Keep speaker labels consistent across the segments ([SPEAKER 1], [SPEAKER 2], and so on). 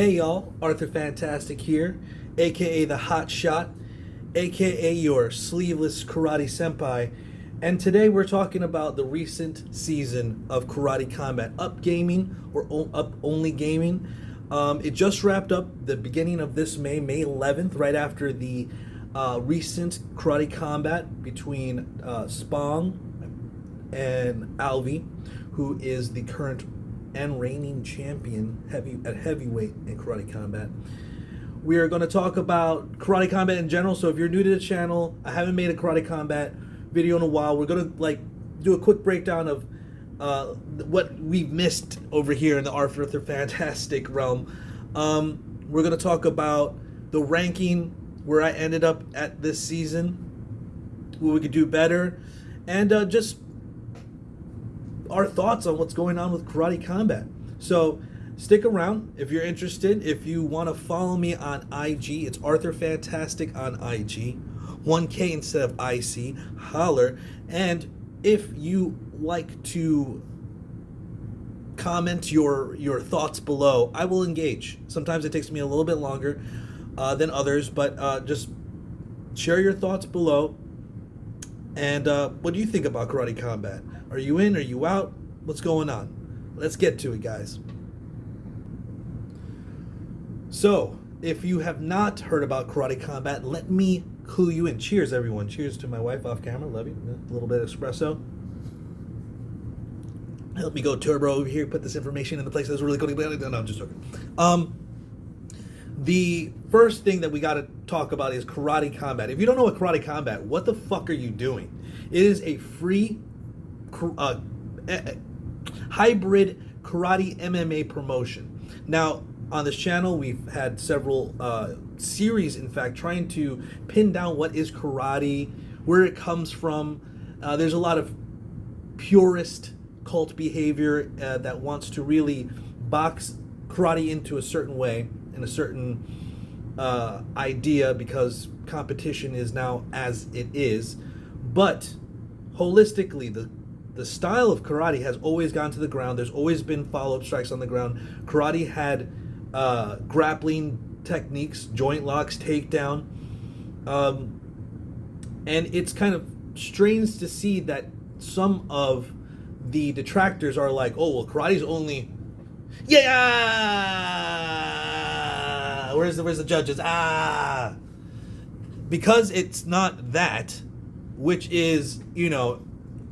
[SPEAKER 1] Hey y'all, Arthur Fantastic here, aka the Hot Shot, aka your sleeveless karate senpai, and today we're talking about the recent season of Karate Combat Up Gaming or Up Only Gaming. It just wrapped up the beginning of this May 11th, right after the recent Karate Combat between Spong and Alvi, who is the current and reigning champion at heavyweight in Karate Combat. We are going to talk about Karate Combat in general. So if you're new to the channel, I haven't made a Karate Combat video in a while. We're going to do a quick breakdown of what we've missed over here in the Arthur Fantastic realm. We're going to talk about the ranking, where I ended up at this season, what we could do better, and just our thoughts on what's going on with Karate Combat. So stick around if you're interested. If you want to follow me on IG, it's Arthur Fantastic on IG, 1K instead of IC, holler. And if you like to comment your thoughts below, I will engage. Sometimes it takes me a little bit longer than others, but just share your thoughts below. And what do you think about Karate Combat? Are you in? Are you out? What's going on? Let's get to it, guys. So, if you have not heard about Karate Combat, let me clue you in. Cheers, everyone. Cheers to my wife off camera. Love you. A little bit of espresso. Help me go turbo over here. Put this information in the place that's really going to... No, I'm just joking. The first thing that we got to talk about is Karate Combat. If you don't know what Karate Combat, what the fuck are you doing? It is a free hybrid karate MMA promotion. Now, on this channel, we've had several series, in fact, trying to pin down what is karate, where it comes from. There's a lot of purist cult behavior that wants to really box karate into a certain way, in a certain idea, because competition is now as it is. But holistically, the style of karate has always gone to the ground. There's always been follow-up strikes on the ground. Karate had grappling techniques, joint locks, takedown, and it's kind of strange to see that some of the detractors are like, oh, well, karate's only... Yeah! Where's the judges? Because it's not that, which is,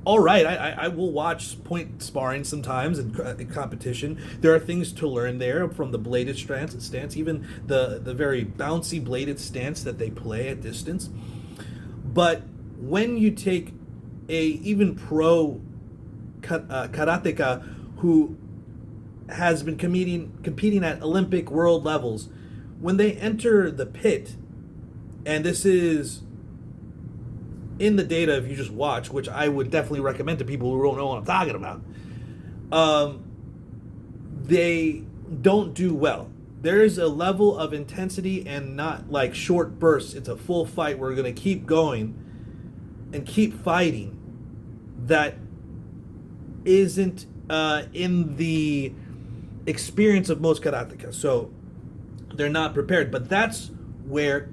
[SPEAKER 1] all right. I will watch point sparring sometimes in competition. There are things to learn there from the bladed stance, even the very bouncy bladed stance that they play at distance. But when you take a even pro karateka who has been competing at Olympic world levels, when they enter the pit, and this is in the data if you just watch, which I would definitely recommend to people who don't know what I'm talking about, they don't do well. There is a level of intensity and not like short bursts. It's a full fight. We're going to keep going and keep fighting. That isn't in the experience of most karateka. So they're not prepared. But that's where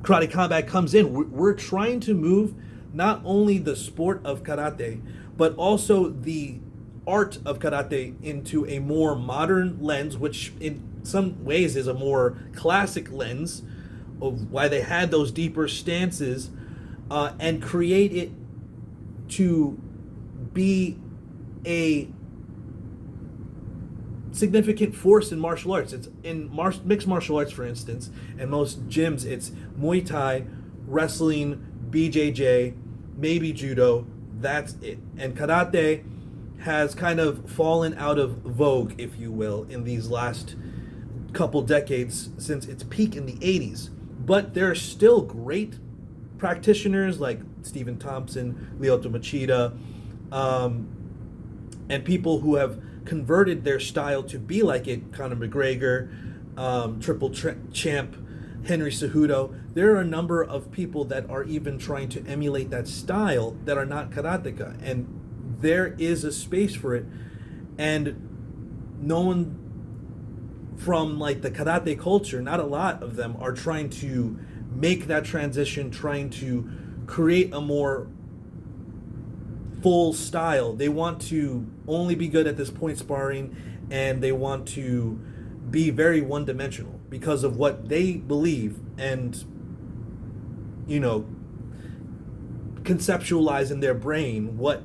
[SPEAKER 1] Karate Combat comes in. We're trying to move not only the sport of karate, but also the art of karate into a more modern lens, which in some ways is a more classic lens of why they had those deeper stances, and create it to be a significant force in martial arts. It's in mixed martial arts, for instance, and most gyms, it's Muay Thai, wrestling, BJJ, maybe judo. That's it. And karate has kind of fallen out of vogue, if you will, in these last couple decades since its peak in the 80s. But there are still great practitioners like Stephen Thompson, Lyoto Machida, and people who have converted their style to be like it. Conor McGregor, triple champ Henry Cejudo. There are a number of people that are even trying to emulate that style that are not karateka, and there is a space for it. And no one from like the karate culture, not a lot of them are trying to make that transition, trying to create a more full style. They want to only be good at this point sparring, and they want to be very one-dimensional because of what they believe and, you know, conceptualize in their brain what,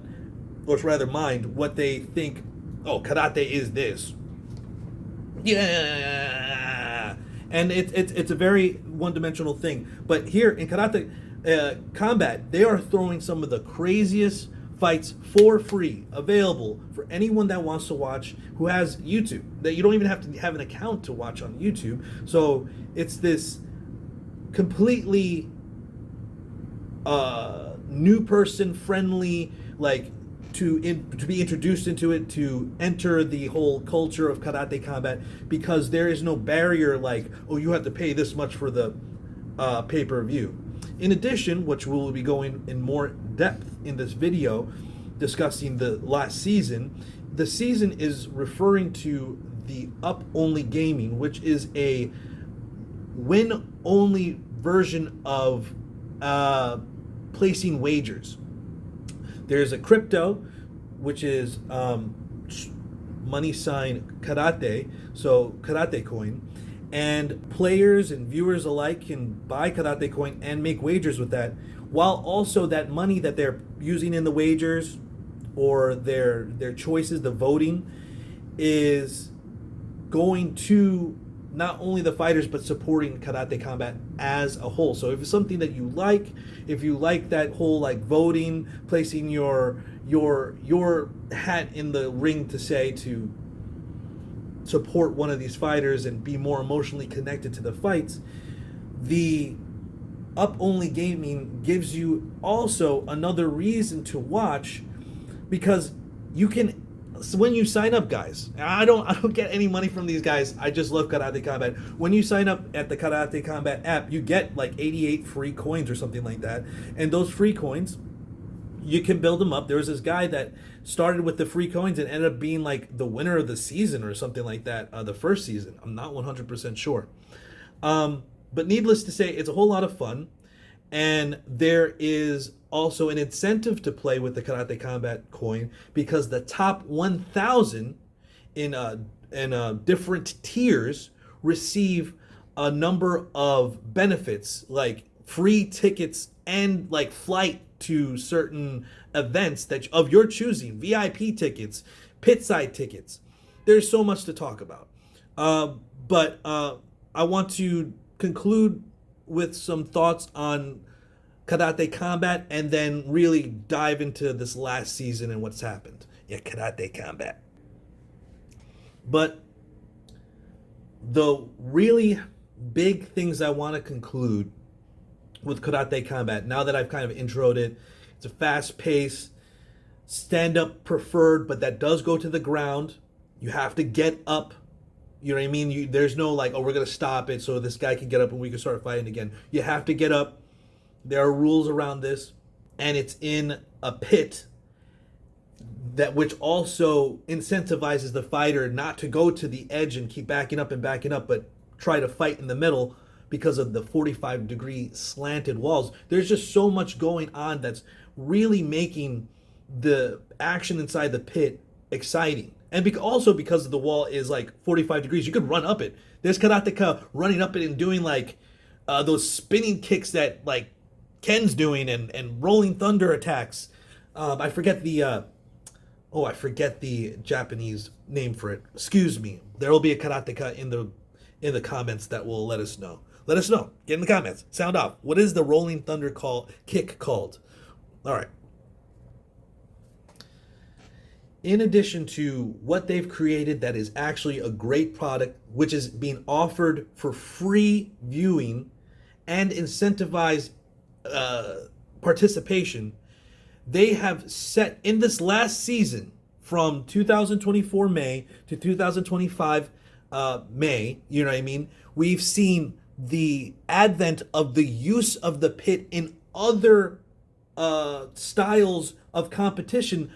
[SPEAKER 1] or rather mind, what they think, oh, karate is this. Yeah. And it's a very one-dimensional thing. But here in karate combat, they are throwing some of the craziest fights for free, available for anyone that wants to watch, who has YouTube. That you don't even have to have an account to watch on YouTube. So it's this completely new person friendly, like to be introduced into it, to enter the whole culture of karate combat, because there is no barrier like, oh, you have to pay this much for the pay-per-view. In addition, which we will be going in more depth in this video, discussing the last season, the season is referring to the up-only gaming, which is a win-only version of placing wagers. There's a crypto, which is money sign karate, so karate coin, and players and viewers alike can buy karate coin and make wagers with that, while also that money that they're using in the wagers or their choices, the voting, is going to not only the fighters but supporting karate combat as a whole. So if it's something that you like, if you like that whole like voting, placing your hat in the ring to say to support one of these fighters and be more emotionally connected to the fights, the up only gaming gives you also another reason to watch, because you can, when you sign up, guys, I don't get any money from these guys. I just love Karate Combat. When you sign up at the Karate Combat app, you get like 88 free coins or something like that. And those free coins, you can build them up. There was this guy that started with the free coins and ended up being like the winner of the season or something like that, the first season. I'm not 100% sure. But needless to say, it's a whole lot of fun. And there is also an incentive to play with the Karate Combat coin, because the top 1,000 in different tiers receive a number of benefits, like free tickets and like flight to certain events that of your choosing, VIP tickets, pit side tickets. There's so much to talk about. But I want to conclude with some thoughts on Karate Combat and then really dive into this last season and what's happened. Yeah, Karate Combat. But the really big things I want to conclude with Karate Combat, now that I've kind of introed it, it's a fast pace, stand-up preferred, but that does go to the ground. You have to get up. You know what I mean? There's no like, oh, we're going to stop it so this guy can get up and we can start fighting again. You have to get up. There are rules around this. And it's in a pit that which also incentivizes the fighter not to go to the edge and keep backing up, but try to fight in the middle because of the 45-degree slanted walls. There's just so much going on that's really making the action inside the pit exciting. And also because the wall is like 45 degrees, you could run up it. There's karateka running up it and doing like those spinning kicks that like Ken's doing and rolling thunder attacks. I forget the Japanese name for it. Excuse me. There will be a karateka in the comments that will let us know. Let us know. Get in the comments. Sound off. What is the rolling thunder kick called? All right. In addition to what they've created that is actually a great product, which is being offered for free viewing and incentivized participation, they have set in this last season from 2024 May to 2025 May, you know what I mean? We've seen the advent of the use of the pit in other styles of competition,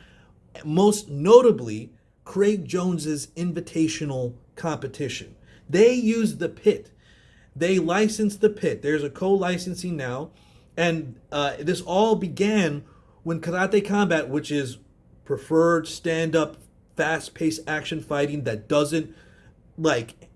[SPEAKER 1] most notably Craig Jones's Invitational competition. They use the pit. They license the pit. There's a co-licensing now, and this all began when Karate Combat, which is preferred stand-up, fast-paced action fighting that doesn't like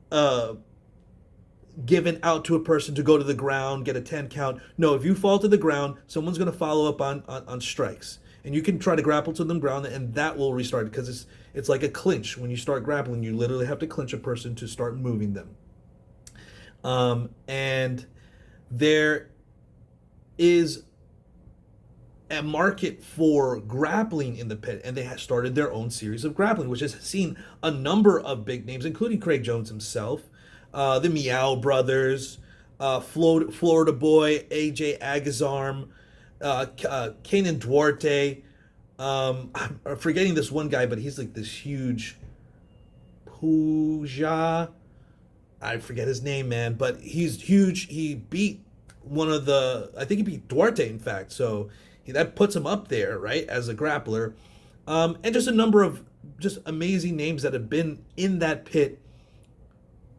[SPEAKER 1] given out to a person to go to the ground, get a 10 count. No, if you fall to the ground, someone's going to follow up on strikes. And you can try to grapple to the ground, and that will restart it, because it's like a clinch. When you start grappling, you literally have to clinch a person to start moving them. And there is a market for grappling in the pit, and they have started their own series of grappling, which has seen a number of big names, including Craig Jones himself, the Meow Brothers, Florida Boy, AJ Agazarm, Kanan Duarte. I'm forgetting this one guy, but he's like this huge Puja. I forget his name, man, but he's huge. He beat I think he beat Duarte, in fact. So that puts him up there, right, as a grappler. And just a number of just amazing names that have been in that pit,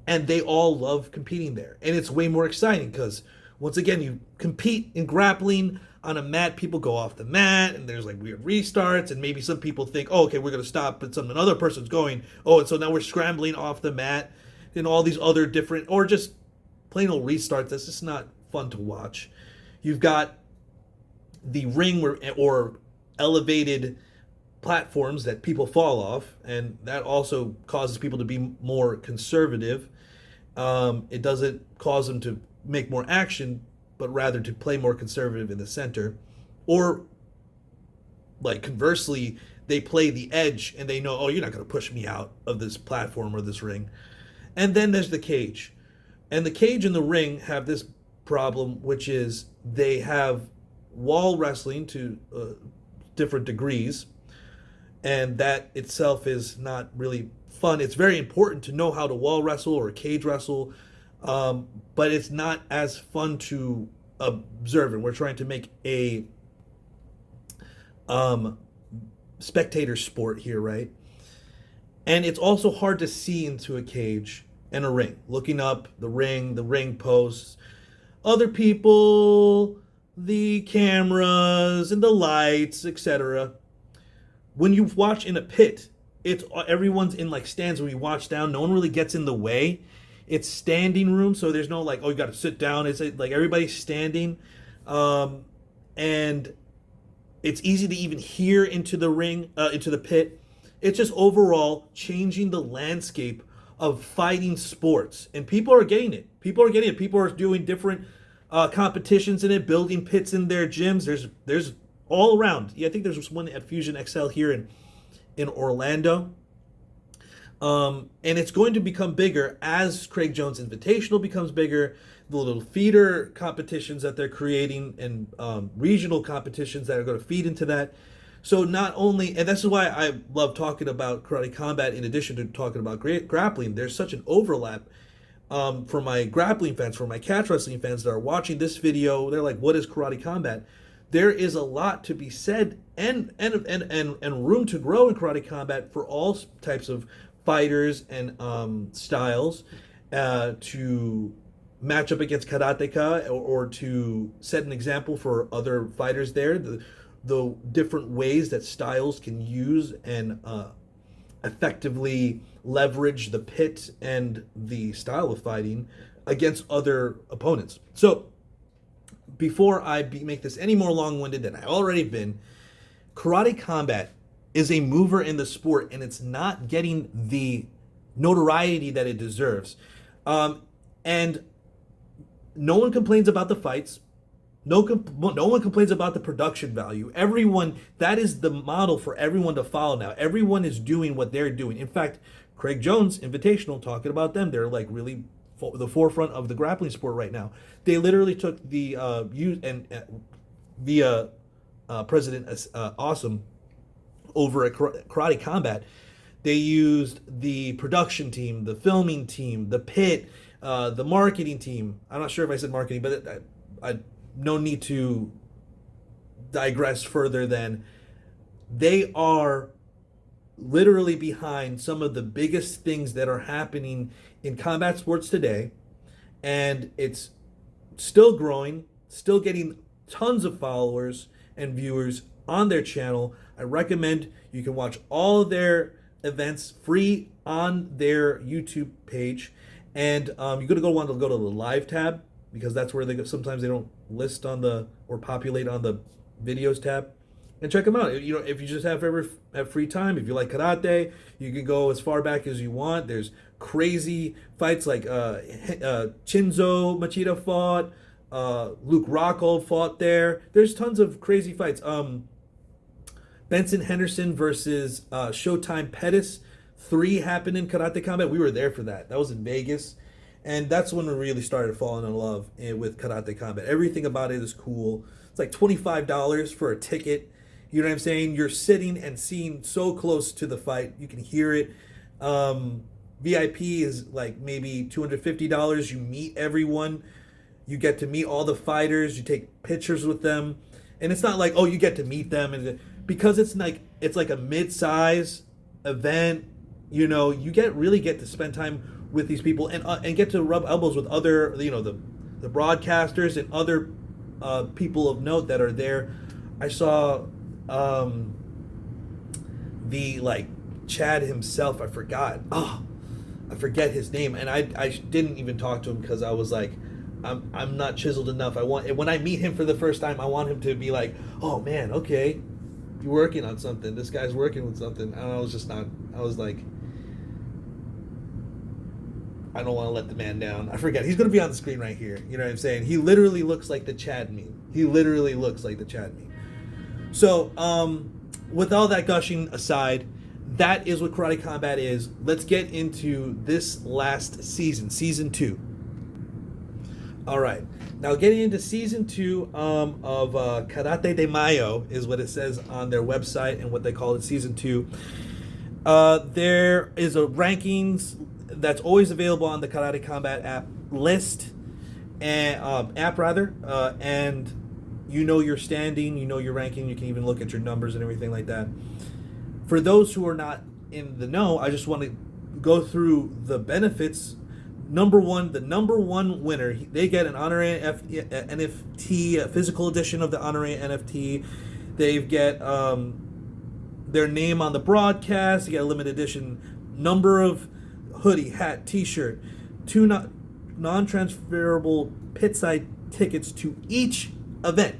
[SPEAKER 1] and they all love competing there. And it's way more exciting because, once again, you compete in grappling on a mat, people go off the mat, and there's like weird restarts, and maybe some people think, oh, okay, we're going to stop, but another person's going, oh, and so now we're scrambling off the mat, and all these other different, or just plain old restarts. That's just not fun to watch. You've got the ring or elevated platforms that people fall off, and that also causes people to be more conservative. It doesn't cause them to make more action, but rather to play more conservative in the center. Or, like, conversely, they play the edge and they know, oh, you're not going to push me out of this platform or this ring. And then there's the cage. And the cage and the ring have this problem, which is they have wall wrestling to different degrees, and that itself is not really fun. It's very important to know how to wall wrestle or cage wrestle, but it's not as fun to observe. And we're trying to make a spectator sport here, right? And it's also hard to see into a cage and a ring. Looking up the ring posts, other people, the cameras and the lights, etc. When you watch in a pit, everyone's in like stands. When you watch down, no one really gets in the way. It's standing room, so there's no like, oh, you got to sit down. It's like everybody's standing, and it's easy to even hear into the ring, into the pit. It's just overall changing the landscape of fighting sports, and people are getting it. People are doing different competitions in it, building pits in their gyms. There's all around. Yeah, I think there's one at Fusion XL here in Orlando. And it's going to become bigger as Craig Jones Invitational becomes bigger. The little feeder competitions that they're creating, and regional competitions that are going to feed into that. So not only, and this is why I love talking about Karate Combat in addition to talking about grappling. There's such an overlap for my grappling fans, for my catch wrestling fans that are watching this video. They're like, what is Karate Combat? There is a lot to be said and room to grow in Karate Combat for all types of fighters and styles, to match up against karateka, or to set an example for other fighters there. The different ways that styles can use and effectively leverage the pit and the style of fighting against other opponents. So before I make this any more long-winded than I already been, Karate Combat is a mover in the sport, and it's not getting the notoriety that it deserves. And no one complains about the fights. No one complains about the production value. Everyone, that is the model for everyone to follow now. Everyone is doing what they're doing. In fact, Craig Jones Invitational, talking about them, they're like really the forefront of the grappling sport right now. They literally took the via President Awesome over at Karate Combat. They used the production team, the filming team, the pit, the marketing team. I'm not sure if I said marketing, but I no need to digress further than they are literally behind some of the biggest things that are happening in combat sports today, and it's still growing, still getting tons of followers and viewers on their channel. I recommend you can watch all of their events free on their YouTube page, and you're gonna want to go to the live tab, because that's where sometimes they don't list on the or populate on the videos tab, and check them out. You know, if you just have free time, if you like karate, you can go as far back as you want. There's crazy fights like Shinzo Machida fought, Luke Rockhold fought there. There's tons of crazy fights. Benson Henderson versus Showtime Pettis 3 happened in Karate Combat. We were there for that. That was in Vegas. And that's when we really started falling in love with Karate Combat. Everything about it is cool. It's like $25 for a ticket. You know what I'm saying? You're sitting and seeing so close to the fight. You can hear it. VIP is like maybe $250. You meet everyone. You get to meet all the fighters. You take pictures with them. And it's not like, oh, you get to meet them. And because it's like a mid-size event, you know, you really get to spend time with these people and get to rub elbows with other, you know, the broadcasters and other people of note that are there. I saw the like Chad himself. I forget his name, and I didn't even talk to him because I was like, I'm not chiseled enough. When I meet him for the first time, I want him to be like, oh man, okay, you're working on something. This guy's working with something. And I was like, I don't want to let the man down. I forget. He's going to be on the screen right here. You know what I'm saying? He literally looks like the Chad meme. So, with all that gushing aside, that is what Karate Combat is. Let's get into this last season, Season 2. All right. Now, getting into Season 2 of Karate de Mayo is what it says on their website and what they call it, Season 2. There is a rankings that's always available on the Karate Combat app list, and and you know your standing, you know your ranking, you can even look at your numbers and everything like that. For those who are not in the know, I just want to go through the benefits. The number one winner, they get an honorary NFT, a physical edition of the honorary NFT. They get their name on the broadcast. You get a limited edition number of hoodie, hat, t-shirt, 2 non-transferable pit side tickets to each event.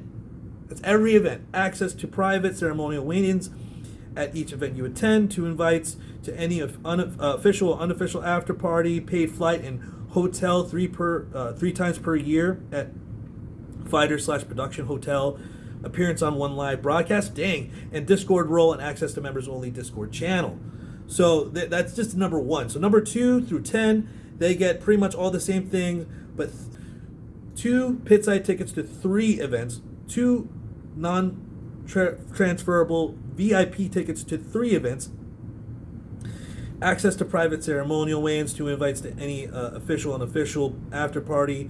[SPEAKER 1] That's every event. Access to private ceremonial weigh-ins at each event you attend, 2 invites to any official or unofficial after party, paid flight and hotel 3 times per year at fighter/production hotel, appearance on 1 live broadcast, and Discord role and access to members only Discord channel. So that's just number 1. So number 2 through 10, they get pretty much all the same thing, but 2 pit side tickets to 3 events, 2 non-transferable VIP tickets to 3 events, access to private ceremonial weigh-ins, 2 invites to any official and unofficial after party,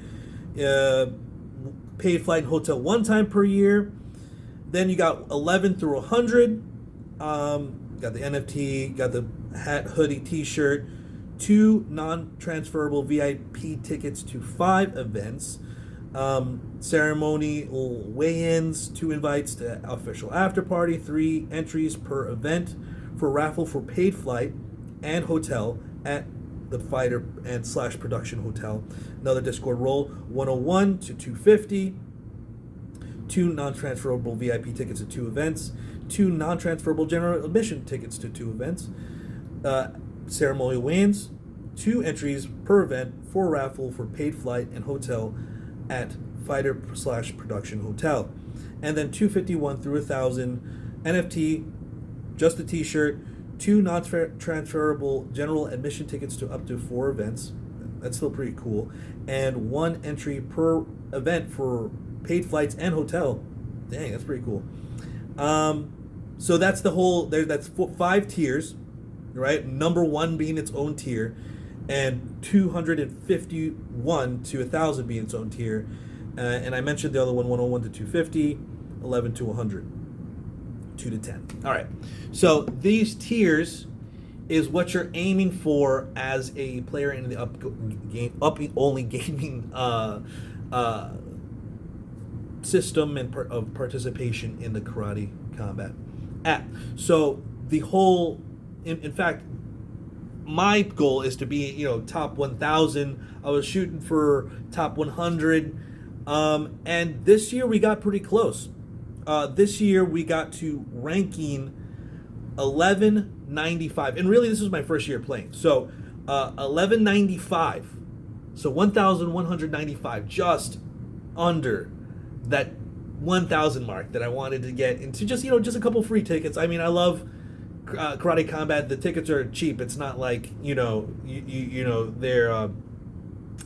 [SPEAKER 1] paid flight and hotel 1 time per year. Then you got 11 through 100. Got the NFT, got the hat, hoodie, t-shirt, 2 non-transferable VIP tickets to 5 events, ceremonial weigh-ins, 2 invites to official after party, 3 entries per event for raffle for paid flight and hotel at the fighter and / production hotel. Another Discord role, 101 to 250, 2 non-transferable VIP tickets to 2 events, 2 non-transferable general admission tickets to 2 events, ceremonial weigh-ins, 2 entries per event for raffle for paid flight and hotel at fighter / production hotel. And then 251 through 1,000 NFT, just a t-shirt, 2 non-transferable general admission tickets to up to 4 events. That's still pretty cool. And 1 entry per event for paid flights and hotel. Dang, that's pretty cool. So that's the whole, that's 5 tiers, right? Number 1 being its own tier, and 251 to 1,000 being its own tier. And I mentioned the other one, 101 to 250, 11 to 100, 2 to 10. All right. So these tiers is what you're aiming for as a player in the up only gaming system and of participation in the Karate Combat app. So the whole, in fact, my goal is to be, top 1,000. I was shooting for top 100, and this year we got pretty close. This year we got to ranking 1195, and really this was my first year playing. So 1195, so 1,195, just under that 1,000 mark that I wanted to get into. Just just a couple free tickets. I mean, I love Karate Combat. The tickets are cheap. It's not like they're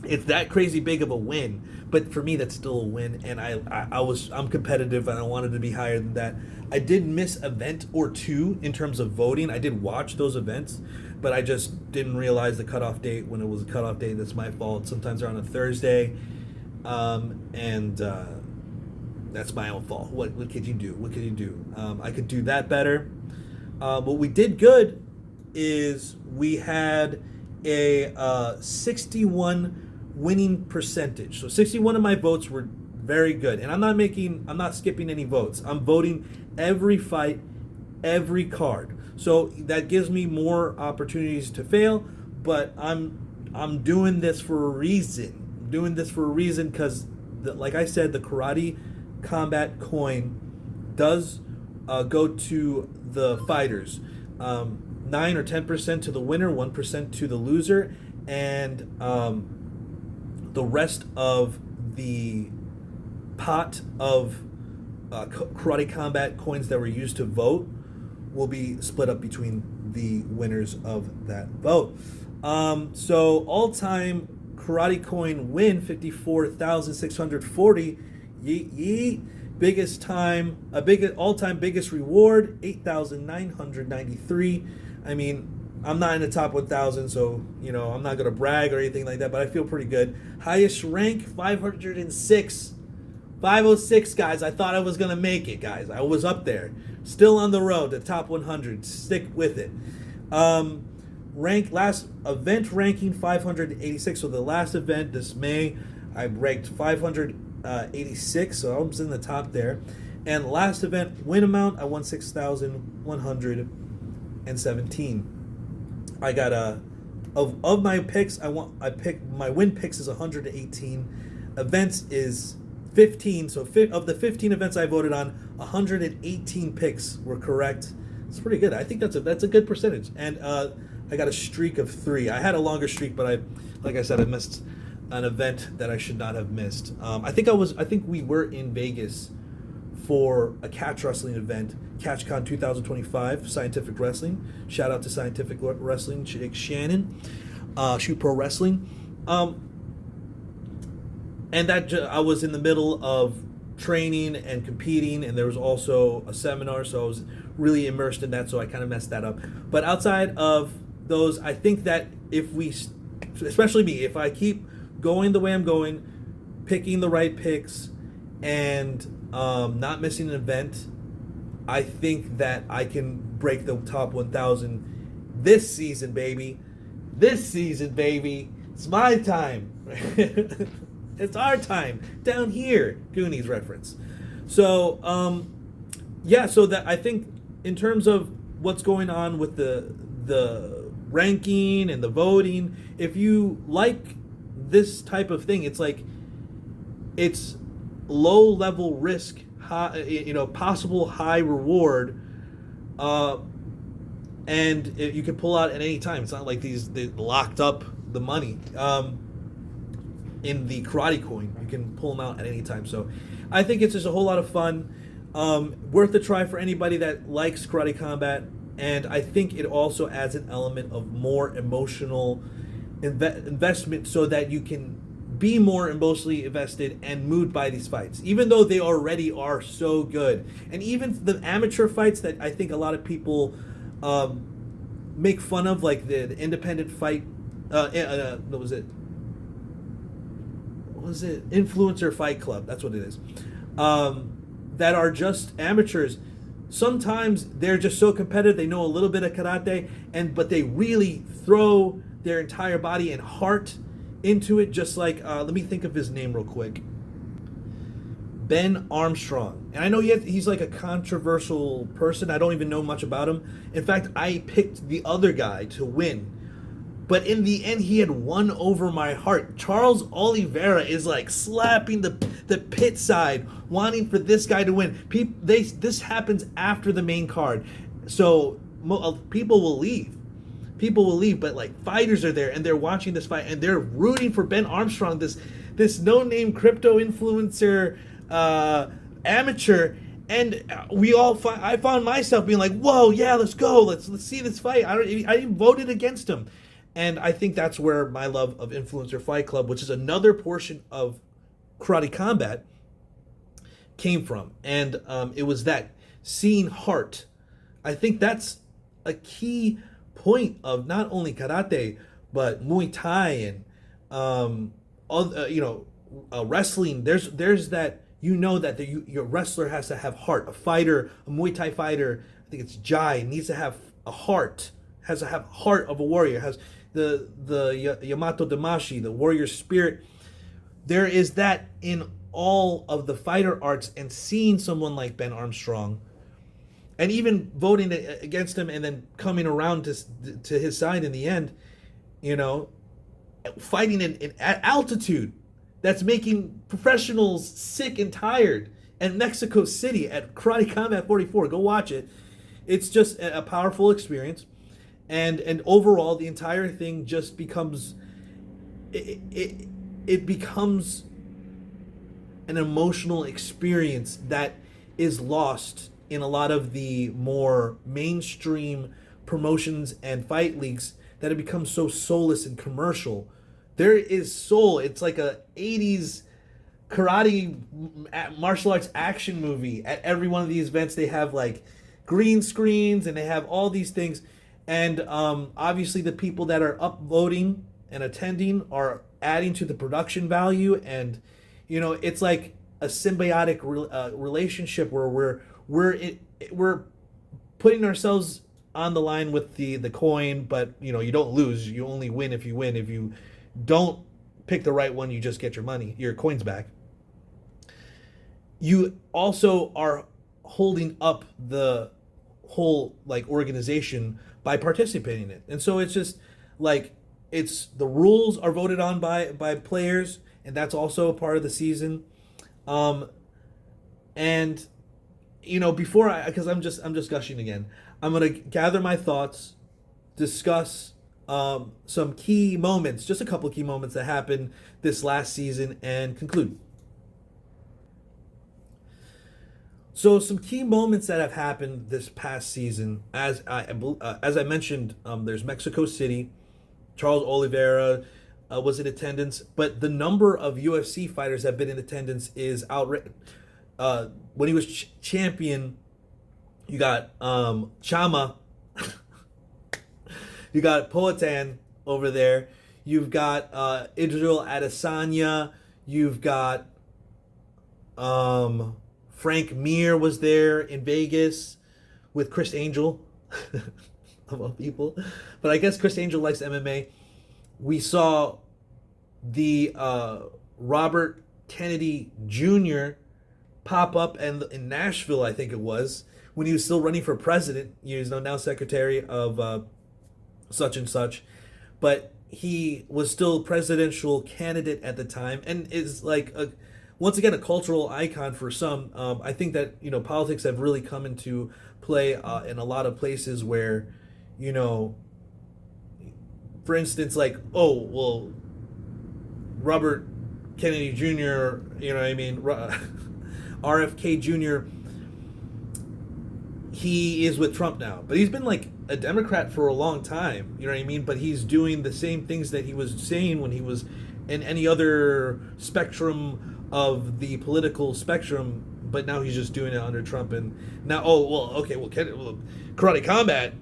[SPEAKER 1] it's that crazy big of a win, but for me that's still a win. And I'm competitive and I wanted to be higher than that. I did miss event or two in terms of voting. I did watch those events, but I just didn't realize the cutoff date when it was a cutoff date. That's my fault. Sometimes they're on a Thursday, and that's my own fault. What could you do? What could you do? I could do that better. What we did good is we had a 61 winning percentage. So 61 of my votes were very good. And I'm not skipping any votes. I'm voting every fight, every card. So that gives me more opportunities to fail, but I'm doing this for a reason. I'm doing this for a reason because, like I said, the Karate Combat coin does go to the fighters. 9 or 10% to the winner, 1% to the loser, and the rest of the pot of Karate Combat coins that were used to vote will be split up between the winners of that vote. So all-time Karate coin win, 54,640. Yeet. All-time biggest reward, 8,993. I mean, I'm not in the top 1,000, so I'm not gonna brag or anything like that, but I feel pretty good. Highest rank, 506. 506, guys. I thought I was gonna make it, guys. I was up there, still on the road to top 100. Stick with it. Last event ranking 586. So the last event this May, I ranked 586, so I was in the top there. And last event win amount, I won 6,117. I got of my picks, my win picks is 118. Events is 15. So of the 15 events I voted on, 118 picks were correct. It's pretty good. I think that's a good percentage. And I got a streak of 3. I had a longer streak, but like I said, I missed an event that I should not have missed. I think we were in Vegas for a catch wrestling event, CatchCon 2025, Scientific Wrestling. Shout out to Scientific Wrestling, Jake Shannon, Shoot Pro Wrestling. And that I was in the middle of training and competing, and there was also a seminar, so I was really immersed in that, so I kind of messed that up. But outside of those, I think that especially me, if I keep going the way I'm going, picking the right picks, and not missing an event, I think that I can break the top 1,000 this season, baby. This season, baby. It's my time. It's our time down here. Goonies reference. So, so that I think in terms of what's going on with the ranking and the voting, if you like this type of thing, it's like it's low level risk, high, possible high reward, and you can pull out at any time. It's not like they locked up the money. In the karate coin, you can pull them out at any time. So I think it's just a whole lot of fun, worth a try for anybody that likes Karate Combat, and I think it also adds an element of more emotional investment so that you can be more emotionally invested and moved by these fights, even though they already are so good. And even the amateur fights that I think a lot of people make fun of, like the independent fight, what was it? Influencer Fight Club, that's what it is, that are just amateurs. sometimes they're just so competitive, they know a little bit of karate, but they really throw their entire body and heart into it, just like, let me think of his name real quick. Ben Armstrong. And I know he's like a controversial person. I don't even know much about him. In fact, I picked the other guy to win. But in the end, he had won over my heart. Charles Oliveira is like slapping the pit side, wanting for this guy to win. This happens after the main card. So people will leave. But like fighters are there and they're watching this fight and they're rooting for Ben Armstrong, this no-name crypto influencer amateur, and I found myself being like, whoa, yeah, let's go, let's see this fight. I even voted against him, and I think that's where my love of Influencer Fight Club, which is another portion of Karate Combat, came from, and it was that seeing heart. I think that's a key point of not only karate but Muay Thai and wrestling. There's that, that your wrestler has to have heart. A fighter, a Muay Thai fighter, I think it's Jai, needs to have a heart, has to have heart of a warrior, has the Yamato Damashi, the warrior spirit. There is that in all of the fighter arts, and seeing someone like Ben Armstrong and even voting against him and then coming around to his side in the end, fighting at altitude, that's making professionals sick and tired. And Mexico City at Karate Combat 44, go watch it. It's just a powerful experience, and overall the entire thing just becomes it becomes an emotional experience that is lost in a lot of the more mainstream promotions and fight leagues that have become so soulless and commercial. There is soul. It's like a 80s karate martial arts action movie. At every one of these events, they have like green screens and they have all these things. And obviously the people that are upvoting and attending are adding to the production value. And, it's like a symbiotic relationship where we're putting ourselves on the line with the coin, but you don't lose. You only win if you win. If you don't pick the right one, you just get your coins back. You also are holding up the whole like organization by participating in it. And so it's just like, it's the rules are voted on by players, and that's also a part of the season. And before because I'm just gushing again, I'm gonna gather my thoughts, discuss some key moments, just a couple of key moments that happened this last season, and conclude. So some key moments that have happened this past season, as I mentioned, there's Mexico City. Charles Oliveira was in attendance, but the number of UFC fighters that have been in attendance is outrageous. When he was champion, you got Chama, you got Poatan over there, you've got Israel Adesanya, you've got Frank Mir was there in Vegas with Chris Angel, of all people. But I guess Chris Angel likes MMA. We saw the Robert Kennedy Jr. pop up in Nashville, I think it was, when he was still running for president. He is now secretary of such and such. But he was still presidential candidate at the time, and is like once again a cultural icon for some. I think that politics have really come into play in a lot of places where, for instance, like, oh well, Robert Kennedy Jr. RFK Jr. He is with Trump now, but he's been like a Democrat for a long time. But he's doing the same things that he was saying when he was in any other spectrum of the political spectrum, but now he's just doing it under Trump. And now, Karate Combat,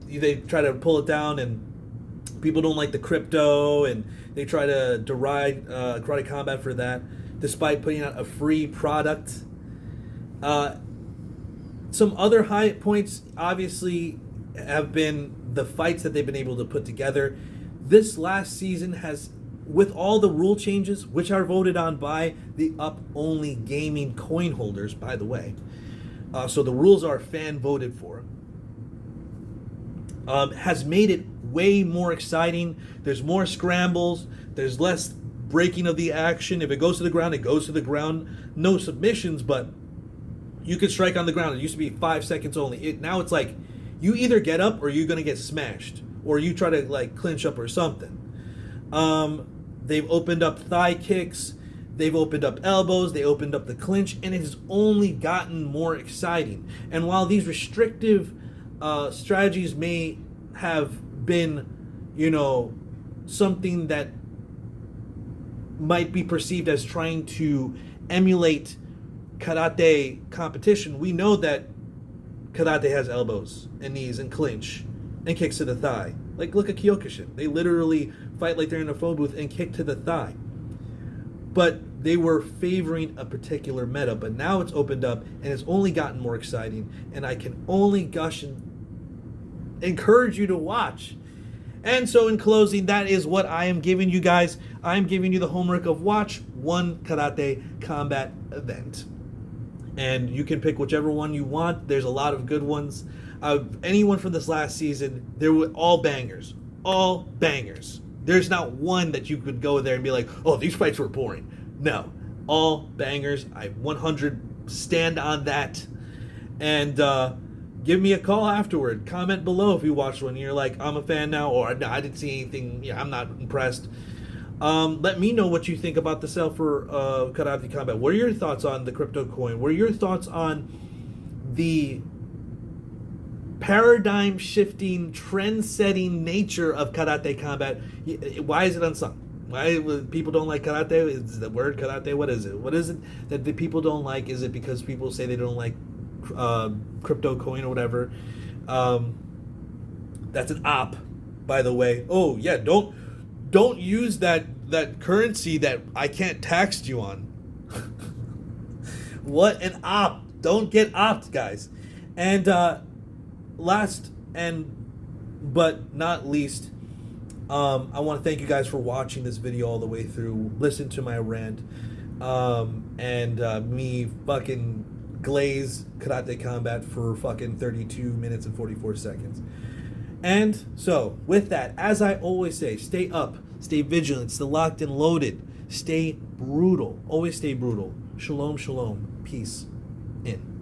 [SPEAKER 1] they try to pull it down, and people don't like the crypto, and they try to deride Karate Combat for that, despite putting out a free product. Some other high points obviously have been the fights that they've been able to put together. This last season has, with all the rule changes, which are voted on by the up-only gaming coin holders, by the way. So the rules are fan voted for. Has made it way more exciting. There's more scrambles. There's less breaking of the action. If it goes to the ground, it goes to the ground. No submissions, but you can strike on the ground. It used to be 5 seconds only. Now it's like you either get up or you're going to get smashed, or you try to like clinch up or something. They've opened up thigh kicks. They've opened up elbows. They opened up the clinch, and it has only gotten more exciting. And while these restrictive strategies may have been, something that might be perceived as trying to emulate karate competition, we know that karate has elbows and knees and clinch and kicks to the thigh. Like, look at Kyokushin. They literally fight like they're in a phone booth and kick to the thigh. But they were favoring a particular meta. But now it's opened up and it's only gotten more exciting. And I can only gush and encourage you to watch. And so in closing, that is what I am giving you guys. I am giving you the homework of watch one karate combat event. And you can pick whichever one you want. There's a lot of good ones. Anyone from this last season, they were all bangers. All bangers. There's not one that you could go there and be like, oh, these fights were boring. No. All bangers. I 100 stand on that. And give me a call afterward. Comment below if you watched one and you're like, I'm a fan now, or I didn't see anything. Yeah, I'm not impressed. Let me know what you think about the sale for Karate Combat. What are your thoughts on the crypto coin? What are your thoughts on the paradigm shifting, trend setting nature of Karate Combat? Why is it unsung? Why people don't like karate? Is the word karate? What is it? What is it that the people don't like? Is it because people say they don't like crypto coin or whatever? That's an op, by the way. Oh yeah, don't use that currency that I can't tax you on. What an op. Don't get opt, guys. And last but not least, I want to thank you guys for watching this video all the way through. Listen to my rant and me fucking glaze Karate Combat for fucking 32 minutes and 44 seconds. And so, with that, as I always say, stay up, stay vigilant, stay locked and loaded, stay brutal. Always stay brutal. Shalom, shalom. Peace. In.